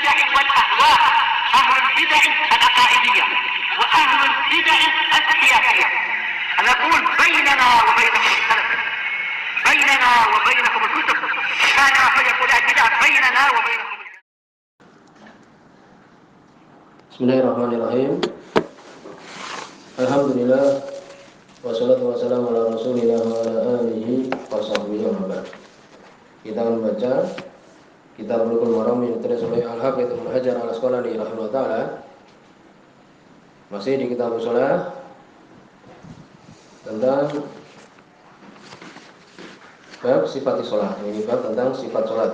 البدع والأهواء، أهل البدع العقائدية وأهل البدع السياسية. نقول بيننا وبينكم السلف، بيننا وبينكم الكتب، كان فيقول البدع بيننا وبينكم. Bismillahirrahmanirrahim. Alhamdulillah wassalatu wassalamu ala rasulillah wa ala alihi wa sahbihi wa ba'd. Kita akan membaca Kitab Bulughul Maram yang ditulis oleh Al-Hafidz Ibnu Hajar Al-Asqalani rahimahullah taala. Masih di kitab shalah tentang bab sifat shalah. Ini bab tentang sifat salat.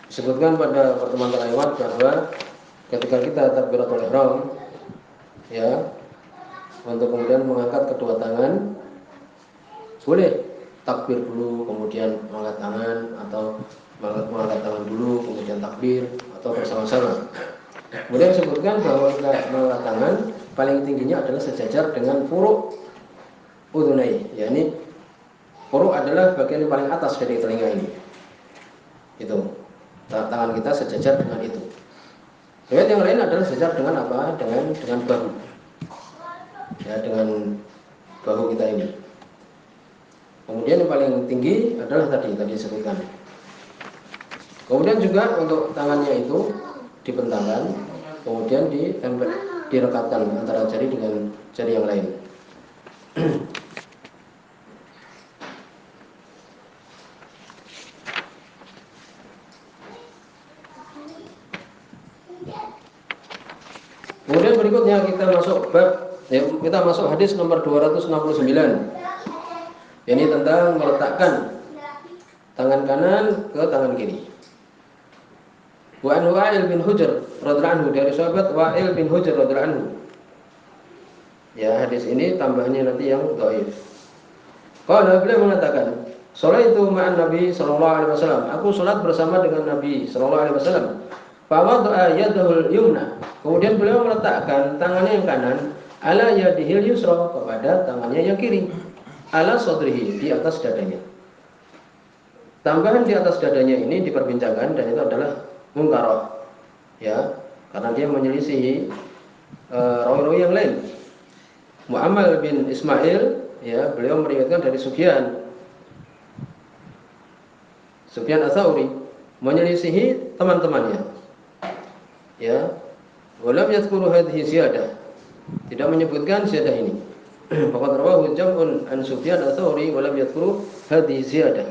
Disebutkan pada pertemuan terlewat bahwa ketika kita takbiratul ihram, ya, untuk kemudian mengangkat kedua tangan, boleh takbir dulu kemudian mengangkat tangan, atau mengangkat tangan dulu kemudian takbir, atau bersama-sama. Kemudian disebutkan bahwa kita mengangkat tangan paling tingginya adalah sejajar dengan furu' udhunai, yakni furu' adalah bagian yang paling atas dari telinga ini. Itu tangan kita sejajar dengan itu. Riwayat yang lain adalah sejajar dengan apa? Dengan bahu. Ya, dengan bahu kita ini. Kemudian yang paling tinggi adalah tadi disebutkan. Kemudian juga untuk tangannya itu dibentangkan, kemudian direkatkan antara jari dengan jari yang lain. Kemudian berikutnya kita masuk hadis nomor 269. Ini tentang meletakkan tangan kanan ke tangan kiri. Wa an Wa'il bin Hujr radhiyallahu anhu, dari sahabat Wa'il bin Hujr radhiyallahu anhu. Ya, hadis ini tambahannya nanti yang dhaif. Qala, beliau mengatakan, "Shalaitu ma'an Nabi sallallahu alaihi wasallam." Aku salat bersama dengan Nabi sallallahu alaihi wasallam. Fa wada'a yadahul yumna. Kemudian beliau meletakkan tangannya yang kanan ala yadihil yusra, kepada tangannya yang kiri, ala sadrihi, di atas dadanya. Tambahan di atas dadanya ini diperbincangkan, dan itu adalah mungkarah, ya, karena dia menyelisihi rawi-rawi yang lain. Mu'ammal bin Ismail, ya, beliau meriwayatkan dari Sufyan Ats-Tsauri, menyelisihi teman-temannya, ya. Walam yadhkuru hadhihi ziyadah, tidak menyebutkan ziyadah ini. Faqad rawahu jam'un an Sufyan Ats-Tsauri walam yadhkuru hadhihi ziyadah.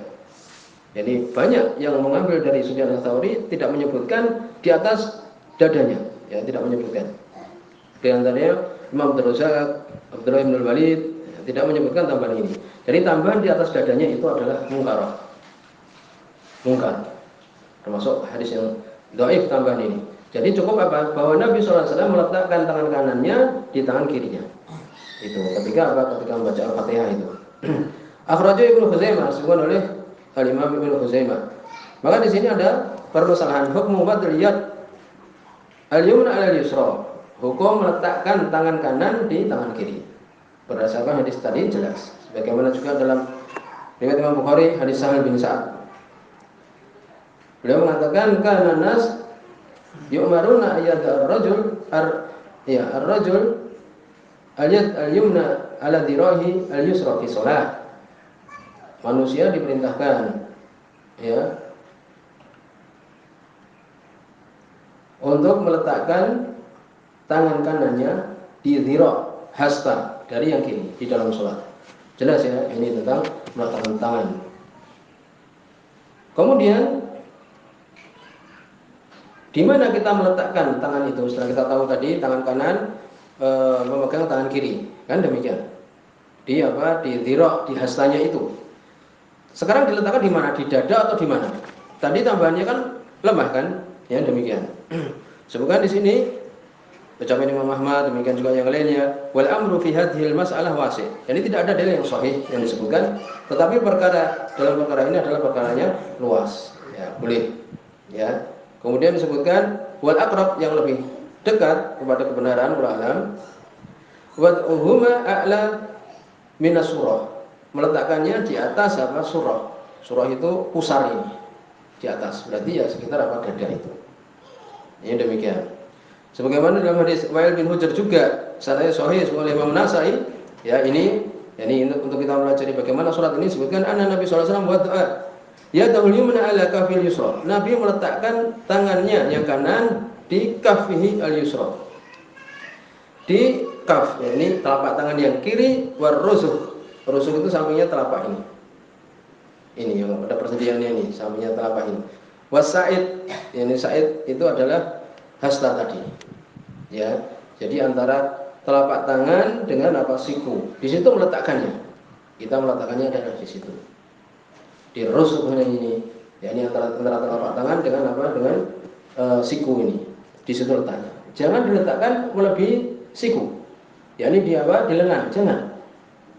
Jadi banyak yang mengambil dari Sufyan Ats-Tsauri tidak menyebutkan di atas dadanya, ya, tidak menyebutkan. Di antaranya Imam Abdul Razak, Abdullah bin Walid, ya, tidak menyebutkan tambahan ini. Jadi tambahan di atas dadanya itu adalah mungkar, termasuk hadis yang dhaif tambahan ini. Jadi cukup apa? Bahwa Nabi SAW meletakkan tangan kanannya di tangan kirinya. Itu ketika apa? Ketika membaca Al-Fatihah itu. Akhrajahu Ibnu Khuzaimah, disebutkan oleh Al-Imam Ibnu Khuzaimah. Maka di sini ada permasalahan hukum wad'il yad al-yumna 'ala al-yusra. Hukum meletakkan tangan kanan di tangan kiri. Berdasarkan hadis tadi jelas. Sebagaimana juga dalam riwayat Imam Bukhari hadis Sahal bin Sa'ad. Beliau mengatakan kana nas yu'maruna ayyada ar-rajul ar-rajul al-yad al-yumna 'ala dhirahi al-yusra fi shalah. Manusia diperintahkan, ya, untuk meletakkan tangan kanannya di dhira, hasta, dari yang kiri di dalam salat. Jelas ya, ini tentang meletakkan tangan. Kemudian di mana kita meletakkan tangan itu? Setelah kita tahu tadi tangan kanan memegang tangan kiri, kan demikian. Di apa? Di dhira, di hastanya itu. Sekarang diletakkan di mana? Di dada atau di mana? Tadi tambahannya kan lemah kan? Ya, demikian. Sebutkan di sini ucapan Imam Ahmad, demikian juga yang lainnya. Wal amru fi hadhil mas'alah wasi'. Jadi tidak ada dalil yang sahih yang disebutkan, tetapi dalam perkara ini adalah perkaranya luas. Ya, boleh. Ya. Kemudian disebutkan wal aqrab, yang lebih dekat kepada kebenaran ulama, wad'uhuma a'la minas surah, meletakkannya di atas apa? Surah. surah itu pusar ini di atas, berarti ya sekitar apa dada itu. Ini demikian. Sebagaimana dalam hadis Wa'il bin Hujr juga, sanadnya sahih oleh Imam Nasai, ya ini untuk kita pelajari bagaimana surat ini disebutkan anna Nabi sallallahu alaihi wasallam buat doa. Ya dahul yumna ala kafil yusra. Nabi meletakkan tangannya yang kanan di kafihi al yusra. Di kaf, ya, ini telapak tangan yang kiri, war rusuk. Rusuk itu sampingnya telapak ini. Ini yang ada persediaannya ini, sampingnya telapak ini. Wasaid, ini said itu adalah hasta tadi. Ya. Jadi antara telapak tangan dengan apa siku. Di situ meletakkannya. Kita meletakkannya adalah di situ. Di rusuknya ini. Ya, ini antara telapak tangan dengan apa? Dengan siku ini. Di situ letaknya. Jangan diletakkan melebihi siku. Ya, ini di apa? Di lengan. Jangan.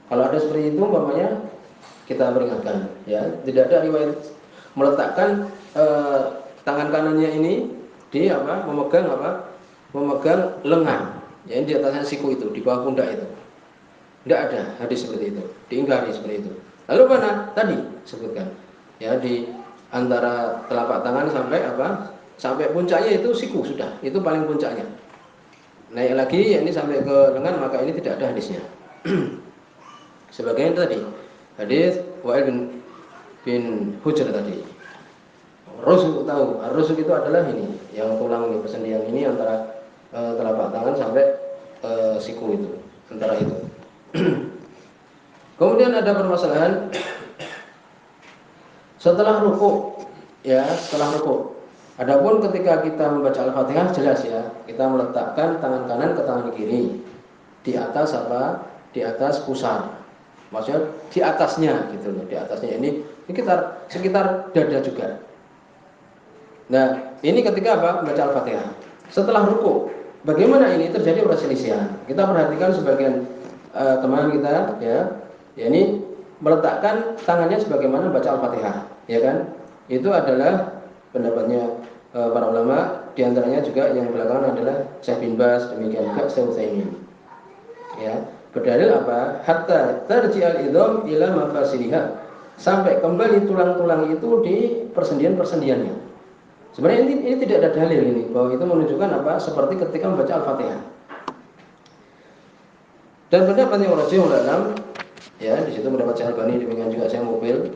Kalau ada seperti itu umpamanya kita peringatkan, ya. Tidak ada riwayat meletakkan tangan kanannya ini di apa? Memegang lengan. Ya, ini di atasnya siku itu, di bawah pundak itu. Tidak ada hadis seperti itu, diingkari seperti itu. Lalu mana? Tadi sebutkan. Ya, di antara telapak tangan sampai apa? Sampai puncaknya itu siku sudah, itu paling puncaknya. Naik lagi, ya ini sampai ke lengan, maka ini tidak ada hadisnya. Sebagaimana tadi hadis Wa'il bin Hujr tadi. Rusuk tahu, rusuk itu adalah ini, yang tulang ini, persendian ini antara telapak tangan sampai siku itu, antara itu. Kemudian ada permasalahan setelah ruku, ya, setelah ruku. Adapun ketika kita membaca Al-Fatihah jelas ya, kita meletakkan tangan kanan ke tangan kiri di atas apa? Di atas pusar. Maksudnya di atasnya gitu loh, di atasnya ini sekitar dada juga. Nah, ini ketika apa? Membaca Al-Fatihah. Setelah ruku, bagaimana ini terjadi perselisihan? Kita perhatikan sebagian teman kita ya ini meletakkan tangannya sebagaimana baca Al-Fatihah, ya kan? Itu adalah pendapatnya para ulama, diantaranya juga yang belakangan adalah Syekh bin Baz, demikian juga Syekh Utsaimin. Ya, berdalil apa? Hatta tarji'al idham ila mafasiliha, sampai kembali tulang-tulang itu di persendian-persendiannya. Sebenarnya ini tidak ada dalil ini bahwa itu menunjukkan apa? Seperti ketika membaca Al-Fatihah. Dan pendapat yang rajih ulama, ya di situ mendapat Syekh Albani, demikian juga Syekh Mubil,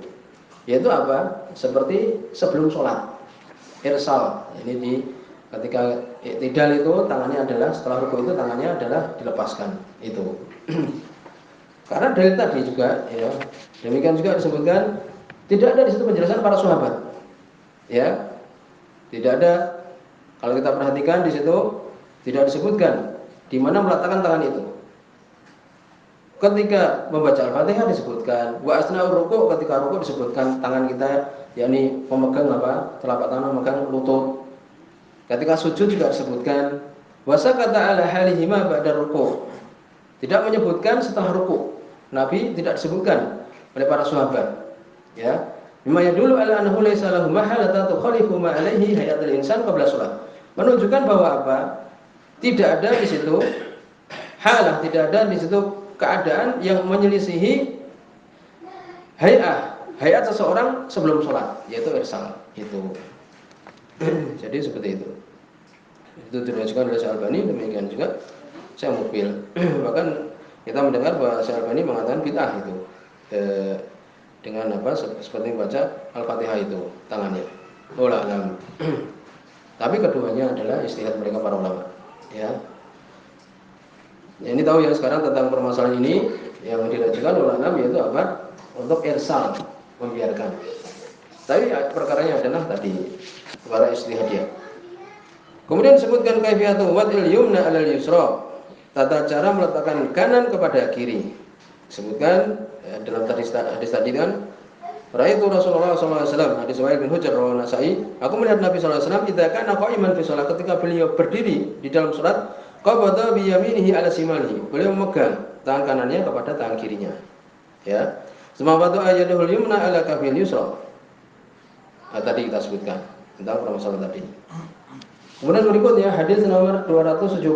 yaitu apa? Seperti sebelum sholat, irsal. Ini di ketika iktidal itu tangannya adalah setelah ruku itu tangannya adalah dilepaskan itu. Karena dari tadi juga, ya demikian juga disebutkan tidak ada di situ penjelasan para sahabat, ya tidak ada. Kalau kita perhatikan di situ tidak disebutkan di mana meletakkan tangan itu. Ketika membaca Al-Fatihah disebutkan, wa asna'ur ruku', ketika ruku' disebutkan tangan kita yakni memegang apa? Telapak tangan memegang lutut. Ketika sujud juga disebutkan, wa sakata 'ala halihima ba'da ruku'. Tidak menyebutkan setelah ruku'. Nabi tidak disebutkan oleh para sahabat. Ya. Mimma yadullu 'ala annahu laysa lahu mahalatan tukhalifu ma 'alaihi hayatul insan qabla shalah. Menunjukkan bahwa apa? Tidak ada di situ halah, tidak ada di situ keadaan yang menyelisihi hayat seseorang sebelum sholat, yaitu irsal itu. Jadi seperti itu. Itu diriwayatkan oleh Syekh Albani, demikian juga Syekh Mubil. Bahkan kita mendengar bahwa Syekh Albani mengatakan bid'ah itu dengan apa? Seperti membaca Al-Fatihah itu tangannya. Wallahu a'lam. Tapi keduanya adalah istihad mereka para ulama. Ya. Ya, ini tahu ya sekarang tentang permasalahan ini yang dirajikan ulama yaitu apa? Untuk irsal, membiarkan. Tapi ya, perkaranya adalah tadi para istihadiyah. Kemudian disebutkan kaifiyatu wad'il yumna 'alal yusra, tata cara meletakkan kanan kepada kiri. Disebutkan ya, dalam hadis tadi kan, Ra'aitu Rasulullah sallallahu alaihi wasallam, hadis Wa'il bin Hujr rawahu Nasa'i, aku melihat Nabi sallallahu alaihi wasallam idza kana qa'iman fi shalah, ketika beliau berdiri di dalam salat, qabada bi yaminihi 'ala shimalihi, beliau memegang tangan kanannya kepada tangan kirinya. Ya. Semabatu ayyadul yumna 'ala kafil yusra. Tadi kita sebutkan tentang permasalahan tadi. Kemudian berikutnya hadis nomor 270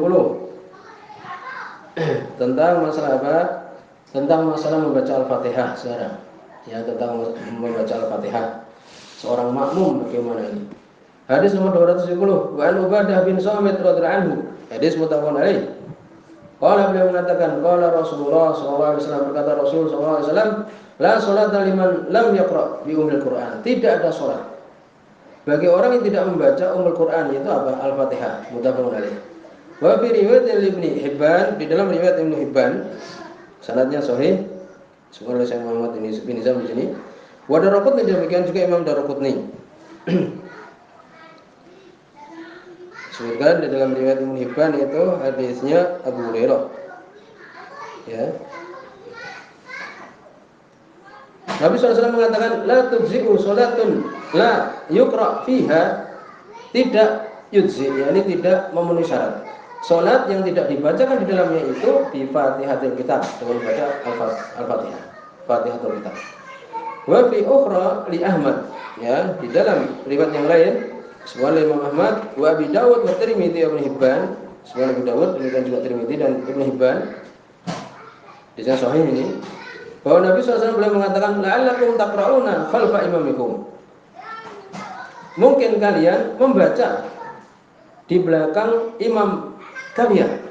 tentang masalah apa? Tentang masalah membaca Al-Fatihah sekarang. ya tentang membaca Al-Fatihah. Seorang makmum bagaimana ini? Hadis nomor 270, wa an Ubadah bin Samit radhiyallahu anhu. Hadis muttafaqun alaih. Qala beliau mengatakan, qala Rasulullah sallallahu alaihi wasallam, berkata Rasul sallallahu alaihi wasallam, la salata liman lam yaqra bi ummil Qur'an. Tidak ada salat bagi orang yang tidak membaca ummul Qur'an, yaitu apa? Al-Fatihah. Muttafaqun alaih. Wa fi riwayat Ibnu Hibban, di dalam riwayat Ibnu Hibban, sanadnya sahih. Semoga Syekh Muhammad ini bin Nizam di sini. Wa Daraqutni, demikian juga Imam Daraqutni. Sebutkan di dalam riwayat Ibnu Hibban itu hadisnya Abu Hurairah. Ya. Nabi SAW mengatakan la tujzi'u salatun la yuqra fiha, tidak yujzi, yakni tidak memenuhi syarat. Salat yang tidak dibacakan di dalamnya itu bi Fatihatil Kitab, dengan membaca Al-Fatihah, Fatihatul Kitab. Wa fi ukhra li Ahmad, ya, di dalam riwayat yang lain sebuah Imam Ahmad, wa Abi Dawud wa Tirmidzi wa Ibnu Hibban, sebuah Abu Dawud, demikian juga Tirmidzi dan Ibnu Hibban. Di dalam sahih ini bahwa Nabi SAW beliau mengatakan la'allakum taqra'una khalfa imamikum. Mungkin kalian membaca di belakang imam kalian.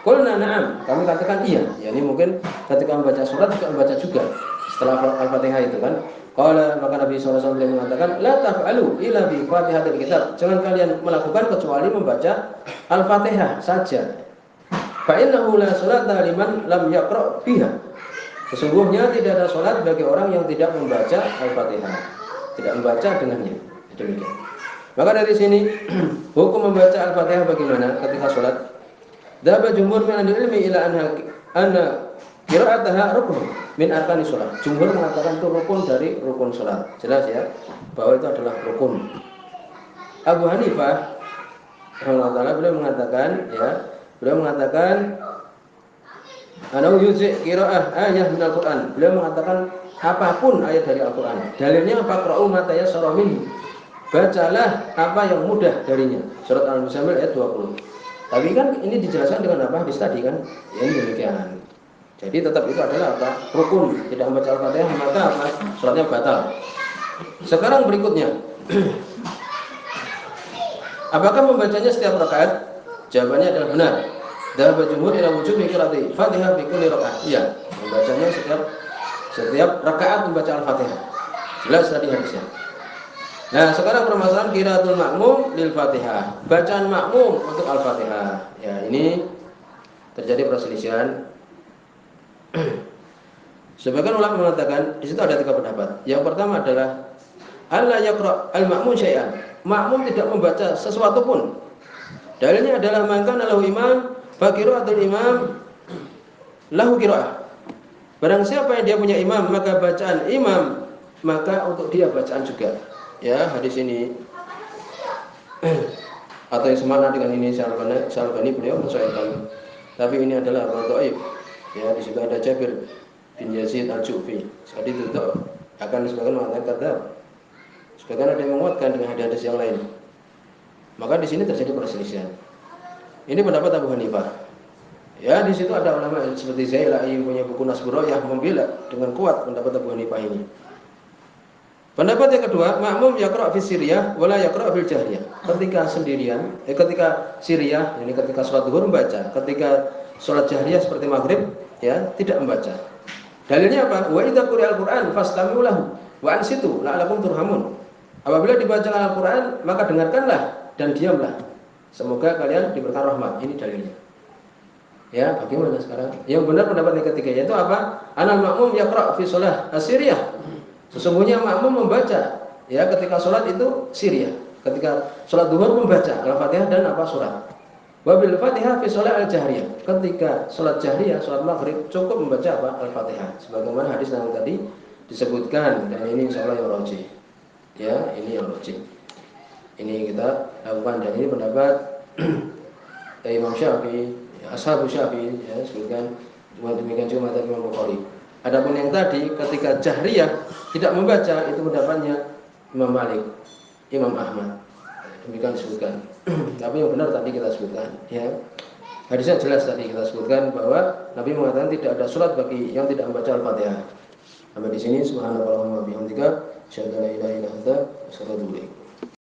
Qulna na'am, kami katakan iya. Yani mungkin ketika membaca surat juga membaca juga setelah Al-Fatihah itu kan. Qala, maka Nabi SAW beliau mengatakan la taf'alu illa bi Fatihatil Kitab. Jangan kalian melakukan kecuali membaca Al-Fatihah saja. Fa innahu la salata liman lam yaqra' biha. Sesungguhnya tidak ada salat bagi orang yang tidak membaca Al-Fatihah, tidak membaca dengannya. Demikian. Maka dari sini hukum membaca Al-Fatihah bagaimana ketika salat? Dhaba jumhur min al-ilmi ila anna qira'ataha rukun min arkani salat. Jumhur mengatakan itu rukun dari rukun salat. Jelas ya bahwa itu adalah rukun. Abu Hanifah rahimahullah beliau mengatakan anau yuzi qira'ah ayat min Al-Qur'an. Beliau mengatakan apapun ayat dari Al-Qur'an. Dalilnya faqra'u ma tayassara minhu. Bacalah apa yang mudah darinya. Surat Al-Muzammil ayat 20. Tapi kan ini dijelaskan dengan apa? Hadis tadi kan. Ya, ini demikian. Jadi tetap itu adalah apa? Rukun. Tidak membaca Al-Fatihah maka apa? Salatnya batal. Sekarang berikutnya. Apakah membacanya setiap rakaat? Jawabannya adalah benar. Dhahaba jumhur ila wujubi qira'ati Fatihah fi kulli rakaat. Iya, membacanya setiap rakaat membaca Al-Fatihah. Jelas tadi hadisnya. Nah, sekarang permasalahan qiraatul makmum lil Fatihah. Bacaan makmum untuk Al-Fatihah. Ya, ini terjadi perselisihan. Sebagian ulama mengatakan di situ ada 3 pendapat. Yang pertama adalah alla yaqra' al-ma'mum syai'an. Makmum tidak membaca sesuatu pun. Dalilnya adalah maka lahu imam fa qira'atul imam lahu qira'ah. Barang siapa yang dia punya imam, maka bacaan imam maka untuk dia bacaan juga. Ya, hadis ini atau yang semana dengan ini Syalbani beliau mensyaitan. Tapi ini adalah dhaif. Ya, di situ ada Jabir bin Yazid Al-Ju'fi. Jadi itu akan sebagian mengatakan kadzab. Sebagian ada yang menguatkan dengan hadis yang lain. Maka di sini terjadi perselisihan. Ini pendapat Abu Hanifah. Ya, di situ ada ulama seperti Zailai punya buku Nasbur yang membela dengan kuat pendapat Abu Hanifah ini. Pendapat yang kedua, makmum yaqra' fi sirriyah wala yaqra' fil jahriyah. Ketika sendirian, ketika sirriyah, yani ketika salat zuhur membaca, ketika salat jahriyah seperti maghrib, ya, tidak membaca. Dalilnya apa? Wa idza quri'al Qur'an fastami'u lahu wa ansitu la'allakum turhamun. Apabila dibacakan Al-Qur'an, maka dengarkanlah dan diamlah. Semoga kalian diberikan rahmat. Ini dalilnya. Ya, bagaimana sekarang? Yang benar pendapat yang ketiga yaitu apa? Anal makmum yaqra' fi shalah as-sirriyah. Sesungguhnya makmum membaca ya ketika sholat itu sirriyah. Ketika sholat zuhur membaca Al-Fatihah dan apa surat. Wabil Fatihah fi sholat al-jahriyah. Ketika sholat jahriyah, sholat maghrib cukup membaca apa? Al-Fatihah. Sebagaimana hadis yang tadi disebutkan dan ini insyaallah yang rajih. Ya, ini yang rajih. Ini kita lakukan dan ini pendapat Imam Syafi'i, Ashabu Syafi'i ya sebutkan demikian juga mazhab Imam Bukhari. Adapun yang tadi ketika jahriyah tidak membaca itu pendapatnya Imam Malik, Imam Ahmad. Demikian disebutkan. Tapi yang benar tadi kita sebutkan, ya. Hadisnya jelas tadi kita sebutkan bahwa Nabi mengatakan tidak ada salat bagi yang tidak membaca Al-Fatihah. Sampai di sini subhanallahumma bihamdika asyhadu an la ilaha illa anta astaghfiruka wa atubu ilaik.